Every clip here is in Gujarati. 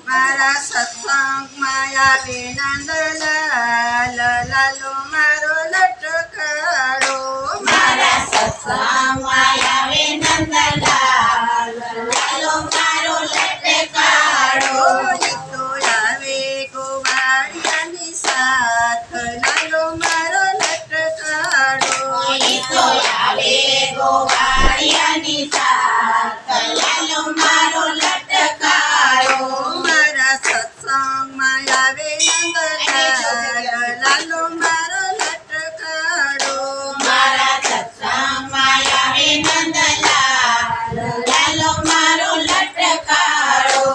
મારા સત્સંગમાં આવે નંદલાલ, લાલો મારો લટકાડો. મારા સત્સંગમાં આવે નંદલાલ, લાલો મારો લટકાડો. ઈ તો આવે ગોવાળિયાની સાથ, લાલો મારો લટકાડો. ઈ તો આવે ગોવાળિયાની સાથ, લાલો મારો લટકાડો. મારા સત્સંગમાં આવે નંદલાલ, લાલો મારો લટકાડો. મારા સત્સંગમાં આવે નંદલાલ, લાલો મારો લટકાડો.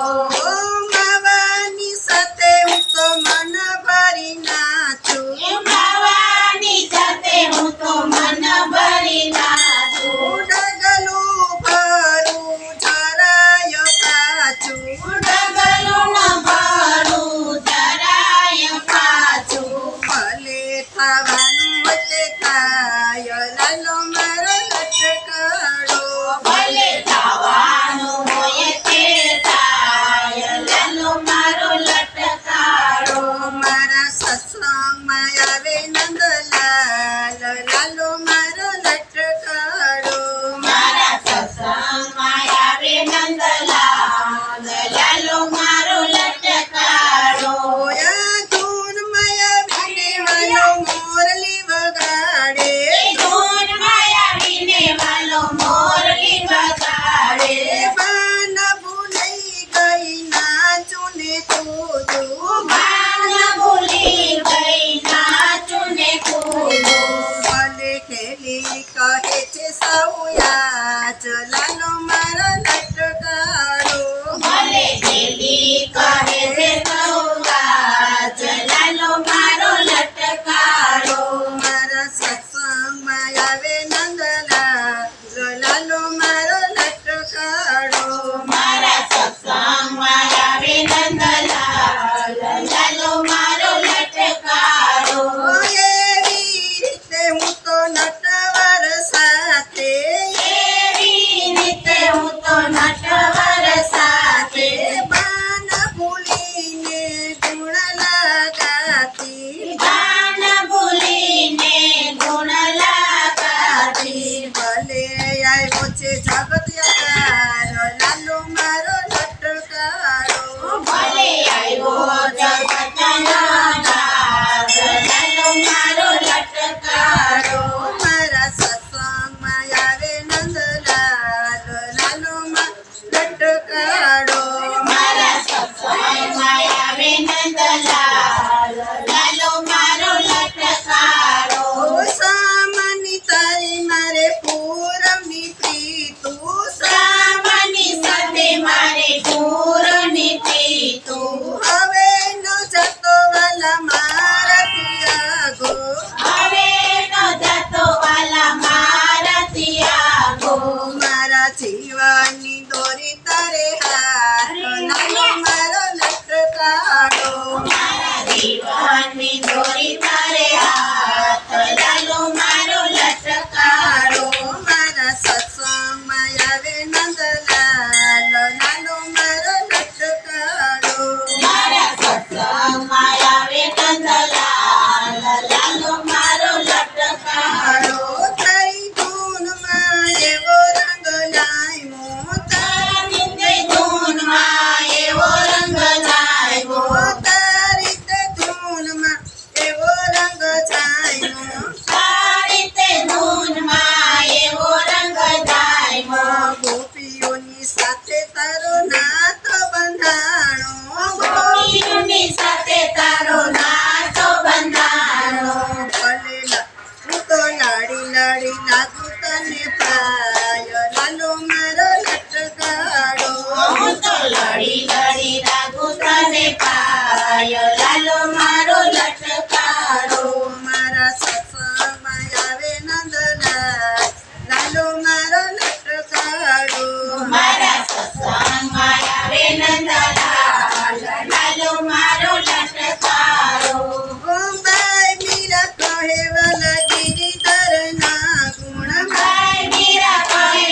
ઓ માવાની સાથે હું તો મન ભરી નાચું. માવાની સાથે હું તો મન ભરી નાચું. ડગલું ભરું જરાય પાછું. ડગલું ન ભરું જરાય પાછું. ભલે થવાનું હોય તે થાય, લાલો મારો લટકાડો. ભલે થવાનું હોય તે થાય, લાલો મારો લટકાડો. મારા સત્સંગમાં આવે નંદલાલ, લાલો મારો લટકાડો. મારા સત્સંગમાં આવે નંદલાલ, લાલો મારો લટકાડો. ઓયા ધૂનમાં આવીને વાલો મોરલી વગાડે. ધૂનમાં આવીને વાલો મોરલી વગાડે. બાન ભૂલાઈ ગઈ નાચું ને કૂદું. બાન ભૂલી ગઈ નાચું ને કૂદું. ભલે ખેલી કહે છે સૌ યાદ, લાલો મારો લટકાડો. ભલે ગેલી કહે છે સૌગાત, લાલો મારો લટકાડો. મારા સત્સંગમાં આવે નંદલાલ, લાલો મારો લટકાડો. મારા સત્સંગમાં આવે નંદલાલ, લાલો મારો લટકાડો. એવી રીતે હું તો નટવર સાથે, એવી રીતે હું તો નટવર સાથે બાન ભૂલીને ગુણ લગાતી. ગાન ભૂલીને ગુણ લગાતી. ભલે આવ્યો છે જગત યાર, લાલો મારો લટકાડો. ભલે આવ્યો જગતનો નાથ, લાલો મારો લટકાડો. મારા સત્સંગમાં આવે નંદલાલ, લાલો મારો લટકાડો. મારા સત્સંગમાં આવે નંદલાલ, લાલો મારો લટકાડો. ઓ સામાની તારી મારે પૂરમની પ્રીતું. શ્રાવણની સાથે મારે પૂરની પ્રીતું. હવે ન જતો વાલા મારાથી આગો. હવે નો જતો વાલા મારાથી આગો. મારા જીવનની દોરી તારે હાથ, લાલો મારો લટકાડો. મારા જીવનની દોરી તારે હાથ, લાલો મારો લટકાડો. મારા સત્સંગમાં આવે નંદલાલ, લાલો મારો લટકાડો. મારા સત્સંગમાં આવે નંદલાલ, લાલો મારો લટકાડો. તારી ધૂનમાં એવો રંગ લાવ્યો. તારી તે ધૂનમાં એવો રંગ લાગ્યો. તારી તે ધૂનમાં એવો રંગ છાયો. તારી તે ધૂનમાં એવો રંગ લાગ્યો. ગોપીઓની સાથે તારો નાથ બંધાણો. ગોપીઓની સાથે તારો નાતો બંધાણો. હું તો લાડી લાડી લાગુ તને પાય, લાલો મારો લટકાડો. હું તો લડી લડી લાગુ તને પાય, લાલો મારો લટકાડો. મારા સત્સંગમાં આવે નંદલાલ, લાલો મારો લટકાડો. મારા સત્સંગમાં આવે નંદલાલ, લાલો મારો લટકાડો. ગોંબાઈ મીરા કહે વાલા ગિરિધર ના ગુણ. ભાઈ મીરા કહે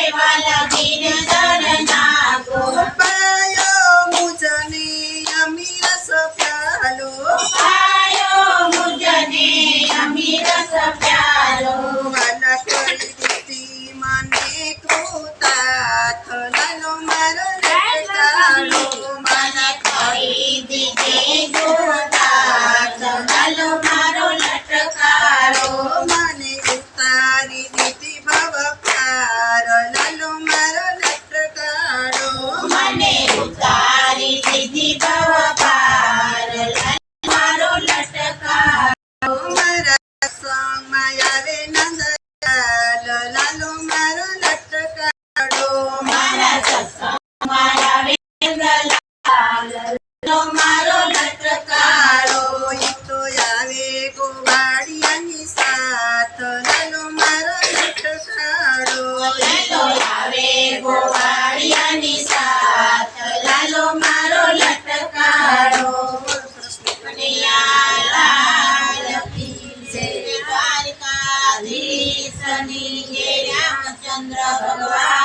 માતની જય રામચંદ્ર ભગવાન